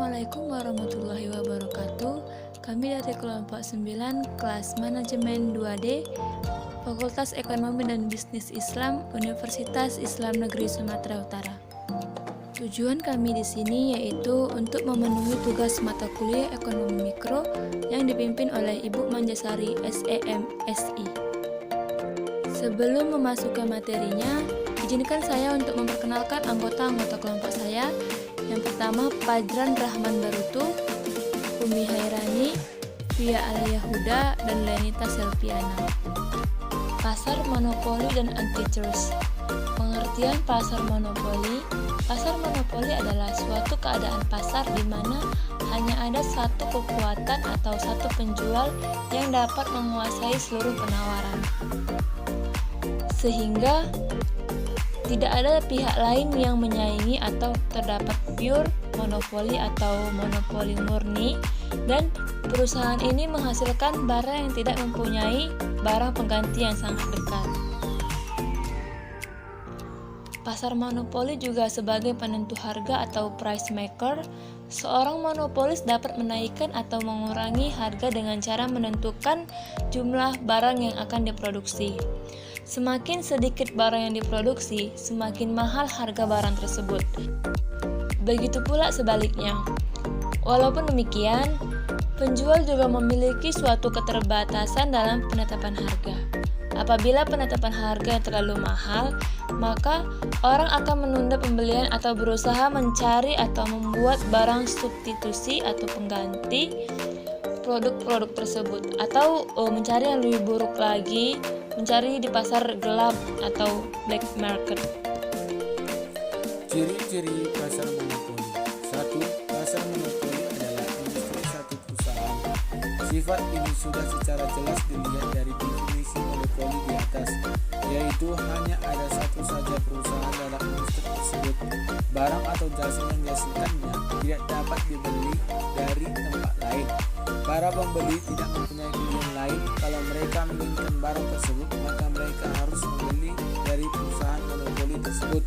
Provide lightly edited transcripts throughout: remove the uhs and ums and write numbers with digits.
Assalamualaikum warahmatullahi wabarakatuh. Kami dari kelompok 9 kelas manajemen 2D Fakultas Ekonomi dan Bisnis Islam Universitas Islam Negeri Sumatera Utara. Tujuan kami di sini yaitu untuk memenuhi tugas mata kuliah Ekonomi Mikro yang dipimpin oleh Ibu Manjasari SEM SI. Sebelum memasuki materinya, izinkan saya untuk memperkenalkan anggota-anggota kelompok saya. Yang pertama, Fajran Rahman Barutu, Umi Hairani, Via Al-Yahuda, dan Lenita Selviana. Pasar monopoli dan antitrust. Pengertian pasar monopoli. Pasar monopoli adalah suatu keadaan pasar di mana hanya ada satu kekuatan atau satu penjual yang dapat menguasai seluruh penawaran. Sehingga tidak ada pihak lain yang menyaingi atau terdapat pure monopoli atau monopoli murni, dan perusahaan ini menghasilkan barang yang tidak mempunyai barang pengganti yang sangat dekat. Pasar monopoli juga sebagai penentu harga atau price maker. Seorang monopolis dapat menaikkan atau mengurangi harga dengan cara menentukan jumlah barang yang akan diproduksi. Semakin sedikit barang yang diproduksi, semakin mahal harga barang tersebut. Begitu pula sebaliknya. Walaupun demikian, penjual juga memiliki suatu keterbatasan dalam penetapan harga. Apabila penetapan harga yang terlalu mahal, maka orang akan menunda pembelian atau berusaha mencari atau membuat barang substitusi atau pengganti produk-produk tersebut, atau mencari yang lebih buruk lagi, mencari di pasar gelap atau black market. Ciri-ciri pasar monopoli. 1. Pasar monopoli adalah industri satu perusahaan. Sifat ini sudah secara jelas dilihat dari definisi monopoli di atas, yaitu hanya ada satu saja perusahaan dalam industri tersebut. Barang atau jasa yang dihasilkannya tidak dapat dibeli dari tempat lain. Para pembeli tidak mempunyai pilihan lain. Kalau mereka menginginkan barang tersebut, maka mereka harus membeli dari perusahaan monopoli tersebut.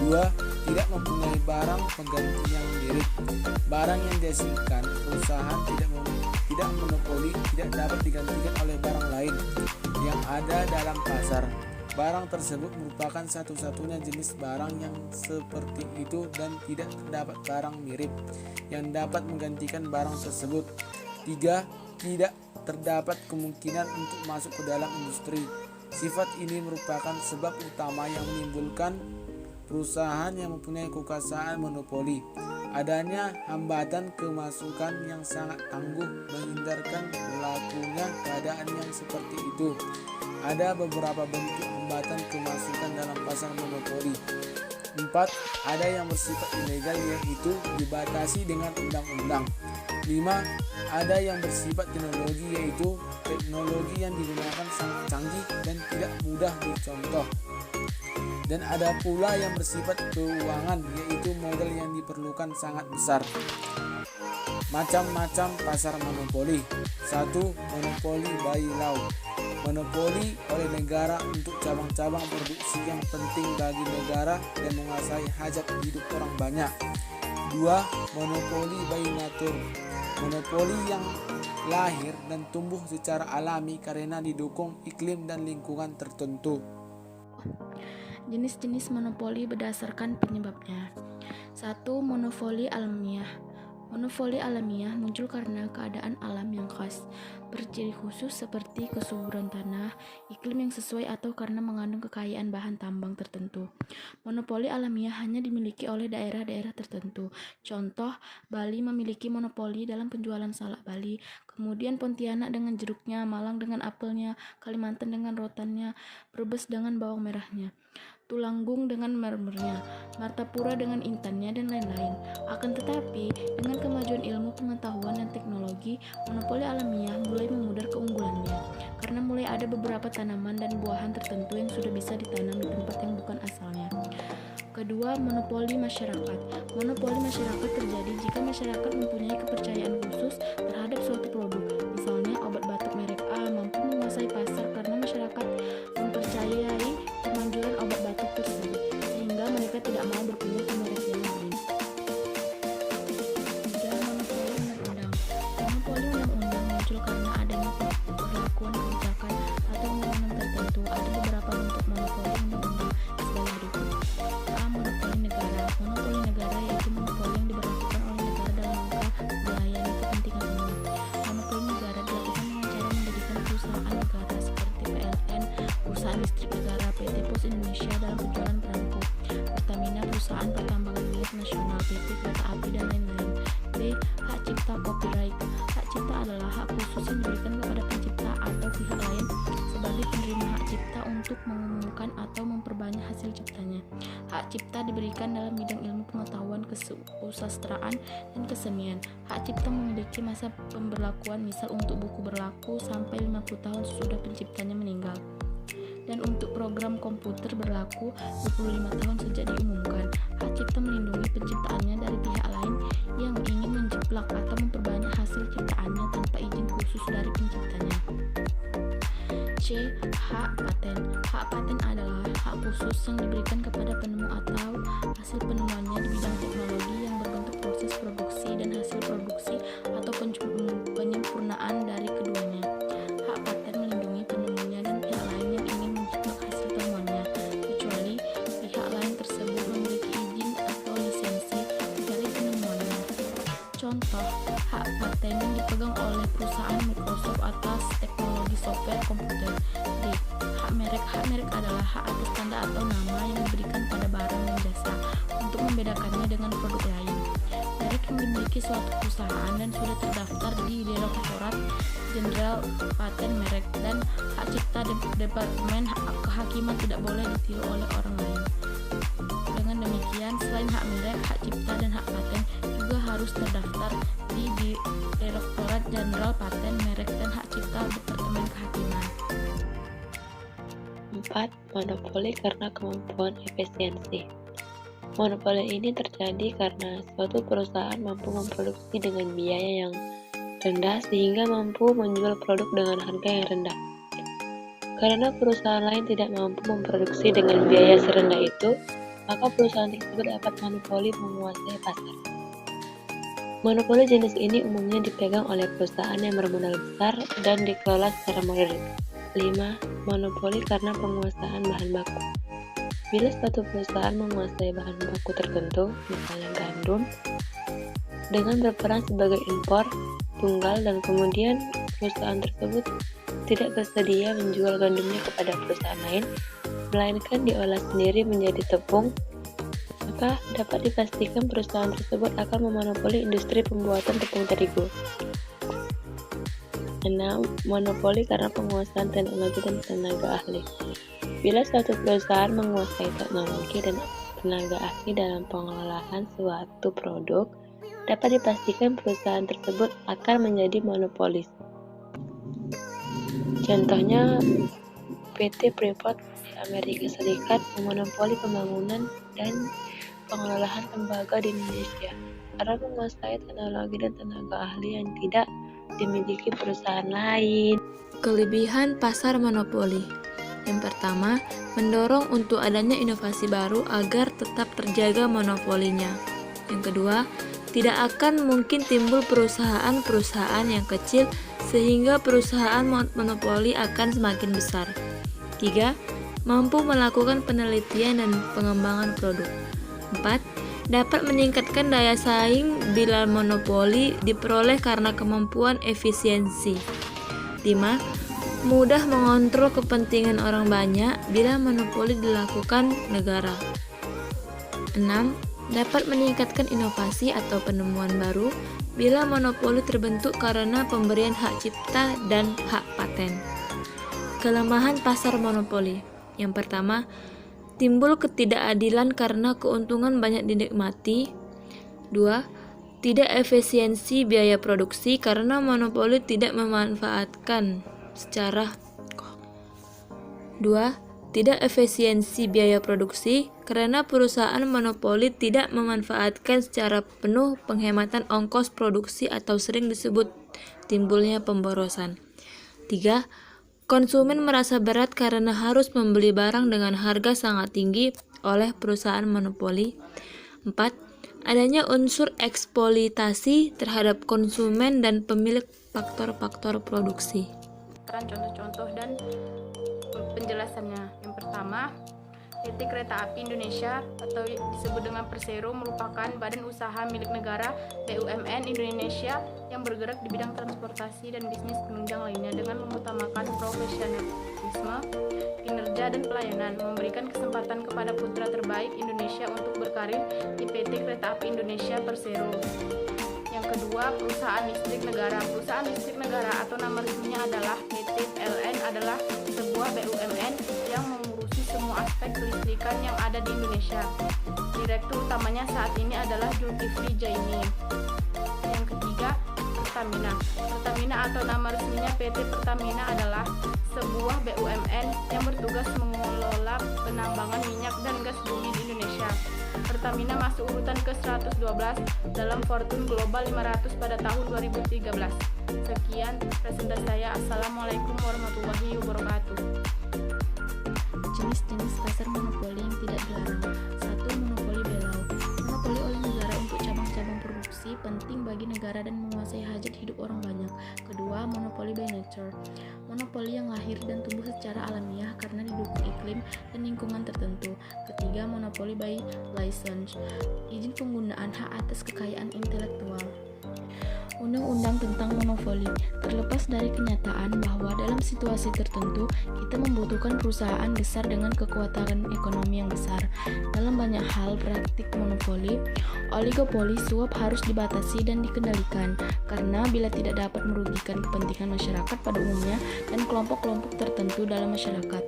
2. Tidak mempunyai barang pengganti yang mirip. Barang yang dihasilkan perusahaan tidak monopoli tidak dapat digantikan oleh barang lain yang ada dalam pasar. Barang tersebut merupakan satu-satunya jenis barang yang seperti itu dan tidak terdapat barang mirip yang dapat menggantikan barang tersebut. 3. Tidak terdapat kemungkinan untuk masuk ke dalam industri. Sifat ini merupakan sebab utama yang menimbulkan perusahaan yang mempunyai kekuasaan monopoli. Adanya hambatan kemasukan yang sangat tangguh menghindarkan berlakunya keadaan yang seperti itu. Ada beberapa bentuk hambatan kemasukan dalam pasar monopoli. 4. Ada yang bersifat ilegal, yaitu dibatasi dengan undang-undang. 5. Ada yang bersifat teknologi, yaitu teknologi yang digunakan sangat canggih dan tidak mudah dicontoh. Dan ada pula yang bersifat keuangan, yaitu modal yang diperlukan sangat besar. Macam-macam pasar monopoli. 1. Monopoli by law. Monopoli oleh negara untuk cabang-cabang produksi yang penting bagi negara dan menguasai hajat hidup orang banyak. 2. Monopoli by nature. Monopoli yang lahir dan tumbuh secara alami karena didukung iklim dan lingkungan tertentu. Jenis-jenis monopoli berdasarkan penyebabnya. 1. Monopoli alamiah. Monopoli alamiah muncul karena keadaan alam yang khas, berciri khusus seperti kesuburan tanah, iklim yang sesuai, atau karena mengandung kekayaan bahan tambang tertentu. Monopoli alamiah hanya dimiliki oleh daerah-daerah tertentu. Contoh, Bali memiliki monopoli dalam penjualan salak Bali, kemudian Pontianak dengan jeruknya, Malang dengan apelnya, Kalimantan dengan rotannya, Brebes dengan bawang merahnya, Tulanggung dengan mermernya, Martapura dengan intannya, dan lain-lain. Akan tetapi, dengan kemajuan ilmu pengetahuan dan teknologi, monopoli alamiah mulai memudar keunggulannya, karena mulai ada beberapa tanaman dan buahan tertentu yang sudah bisa ditanam di tempat yang bukan asalnya. Kedua, monopoli masyarakat. Monopoli masyarakat terjadi jika masyarakat mempunyai kepercayaan khusus terhadap suatu produk. Misalnya, obat batuk merek A mampu menguasai pasar karena masyarakat mempercayai kemanggilan obat batuk tersebut, sehingga mereka tidak mau berpindah ke merek yang lain. PT kereta api dan lain-lain. B. Hak cipta copyright. Hak cipta adalah hak khusus yang diberikan kepada pencipta atau pihak lain sebagai penerima hak cipta untuk mengumumkan atau memperbanyak hasil ciptanya. Hak cipta diberikan dalam bidang ilmu pengetahuan, kesusastraan, dan kesenian. Hak cipta memiliki masa pemberlakuan, misal untuk buku berlaku sampai 50 tahun sesudah penciptanya meninggal. Dan untuk program komputer berlaku 25 tahun sejak diumumkan. Hak cipta melindungi penciptaannya dari pihak lain yang ingin menjiplak atau memperbanyak hasil ciptaannya tanpa izin khusus dari penciptanya. C. Hak paten. Hak paten adalah hak khusus yang diberikan kepada penemu atau hasil penemuannya di bidang teknologi yang berbentuk proses produksi dan hasil produksi atau penyempurnaan dari keduanya. Hak paten melindungi penemunya dan pihak lain yang ingin menjiplak hasil temuannya, kecuali pihak lain tersebut memiliki izin atau lisensi dari penemuannya. Contoh, hak paten yang dipegang oleh perusahaan Microsoft atas teknologi software komputer. D. Hak merek. Hak merek adalah hak atas tanda atau nama yang diberikan pada barang dan jasa untuk membedakannya dengan produk lain. Merek yang dimiliki suatu perusahaan dan sudah terdaftar di Direktorat Jenderal Paten Merek dan Hak Cipta Departemen Kehakiman tidak boleh ditiru oleh orang lain. Dengan demikian, selain hak merek, hak cipta, dan hak paten juga harus terdaftar di Direktorat Jenderal Paten Merek dan Hak Cipta Departemen Kehakiman. 4. Monopoli karena kemampuan efisiensi. Monopoli ini terjadi karena suatu perusahaan mampu memproduksi dengan biaya yang rendah sehingga mampu menjual produk dengan harga yang rendah. Karena perusahaan lain tidak mampu memproduksi dengan biaya serendah itu, maka perusahaan tersebut dapat monopoli menguasai pasar. Monopoli jenis ini umumnya dipegang oleh perusahaan yang bermodal besar dan dikelola secara modern. 5. Monopoli karena penguasaan bahan baku. Bila suatu perusahaan menguasai bahan baku tertentu, misalnya gandum, dengan berperan sebagai impor tunggal dan kemudian perusahaan tersebut tidak bersedia menjual gandumnya kepada perusahaan lain, melainkan diolah sendiri menjadi tepung, maka dapat dipastikan perusahaan tersebut akan memonopoli industri pembuatan tepung terigu. 6. Monopoli karena penguasaan teknologi dan tenaga ahli. Bila suatu perusahaan menguasai teknologi dan tenaga ahli dalam pengolahan suatu produk, dapat dipastikan perusahaan tersebut akan menjadi monopolis. Contohnya, PT Freeport di Amerika Serikat memonopoli pembangunan dan pengelolaan tembaga di Indonesia karena menguasai teknologi dan tenaga ahli yang tidak dimiliki perusahaan lain. Kelebihan pasar monopoli. Yang pertama, mendorong untuk adanya inovasi baru agar tetap terjaga monopolinya. Yang kedua, tidak akan mungkin timbul perusahaan-perusahaan yang kecil sehingga perusahaan monopoli akan semakin besar. 3. Mampu melakukan penelitian dan pengembangan produk. 4. Dapat meningkatkan daya saing bila monopoli diperoleh karena kemampuan efisiensi. 5. Mudah mengontrol kepentingan orang banyak bila monopoli dilakukan negara. 6. Dapat meningkatkan inovasi atau penemuan baru bila monopoli terbentuk karena pemberian hak cipta dan hak paten. Kelemahan pasar monopoli. Yang pertama, timbul ketidakadilan karena keuntungan banyak dinikmati. 2. Tidak efisiensi biaya produksi karena monopoli tidak memanfaatkan secara 2. Tidak efisiensi biaya produksi karena perusahaan monopoli tidak memanfaatkan secara penuh penghematan ongkos produksi atau sering disebut timbulnya pemborosan. 3. Konsumen merasa berat karena harus membeli barang dengan harga sangat tinggi oleh perusahaan monopoli. 4. Adanya unsur eksploitasi terhadap konsumen dan pemilik faktor-faktor produksi. Contoh-contoh dan penjelasannya. Yang pertama, PT Kereta Api Indonesia atau disebut dengan Persero merupakan badan usaha milik negara BUMN Indonesia yang bergerak di bidang transportasi dan bisnis penunjang lainnya dengan mengutamakan profesionalisme, kinerja dan pelayanan, memberikan kesempatan kepada putra terbaik Indonesia untuk berkarir di PT Kereta Api Indonesia Persero. Yang kedua, perusahaan listrik negara. Perusahaan listrik negara atau nama resminya adalah PT PLN adalah sebuah BUMN yang mengurusi semua aspek kelistrikan yang ada di Indonesia. Direktur utamanya saat ini adalah Zulkifli Jaini. Yang ketiga, Pertamina. Pertamina atau nama resminya PT Pertamina adalah sebuah BUMN yang bertugas mengelola penambangan minyak dan gas bumi di Indonesia. Pertamina masuk urutan ke-112 dalam Fortune Global 500 pada tahun 2013. Sekian presentasi saya. Assalamualaikum warahmatullahi wabarakatuh. Jenis-jenis pasar monopoli yang tidak dilarang. 1. Monopoli belau. Monopoli oleh negara untuk cabang-cabang produksi penting bagi negara dan menguasai hajat hidup orang banyak. Kedua, monopoli by nature. Monopoli yang lahir dan tumbuh secara alamiah karena didukung iklim dan lingkungan tertentu. Ketiga, monopoli by license. Izin penggunaan hak atas kekayaan intelektual. Undang-undang tentang monopoli. Terlepas dari kenyataan bahwa dalam situasi tertentu kita membutuhkan perusahaan besar dengan kekuatan ekonomi yang besar. Dalam banyak hal praktik monopoli, oligopoli, suap harus dibatasi dan dikendalikan karena bila tidak dapat merugikan kepentingan masyarakat pada umumnya dan kelompok-kelompok tertentu dalam masyarakat.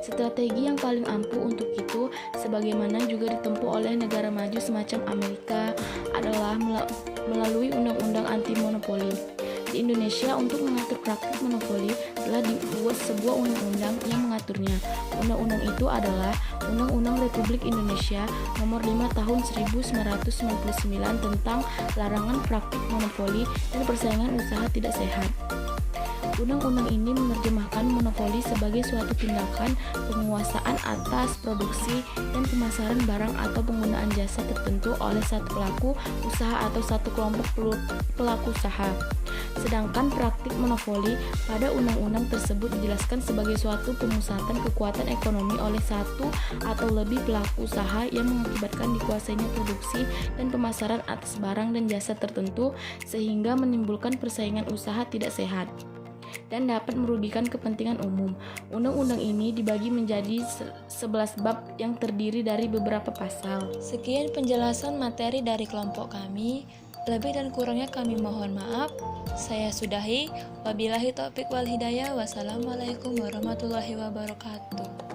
Strategi yang paling ampuh untuk itu, sebagaimana juga ditempuh oleh negara maju semacam Amerika, adalah melalui undang-undang anti monopoli. Di Indonesia, untuk mengatur praktik monopoli telah dibuat sebuah undang-undang yang mengaturnya. Undang-undang itu adalah Undang-Undang Republik Indonesia Nomor 5 Tahun 1999 tentang larangan praktik monopoli dan persaingan usaha tidak sehat. Undang-undang ini menerjemahkan monopoli sebagai suatu tindakan penguasaan atas produksi dan pemasaran barang atau penggunaan jasa tertentu oleh satu pelaku usaha atau satu kelompok pelaku usaha. Sedangkan praktik monopoli pada undang-undang tersebut dijelaskan sebagai suatu pemusatan kekuatan ekonomi oleh satu atau lebih pelaku usaha yang mengakibatkan dikuasainya produksi dan pemasaran atas barang dan jasa tertentu sehingga menimbulkan persaingan usaha tidak sehat dan dapat merugikan kepentingan umum. Undang-undang ini dibagi menjadi 11 bab yang terdiri dari beberapa pasal. Sekian penjelasan materi dari kelompok kami. Lebih dan kurangnya kami mohon maaf. Saya sudahi. Wabillahi taufik wal hidayah. Wassalamualaikum warahmatullahi wabarakatuh.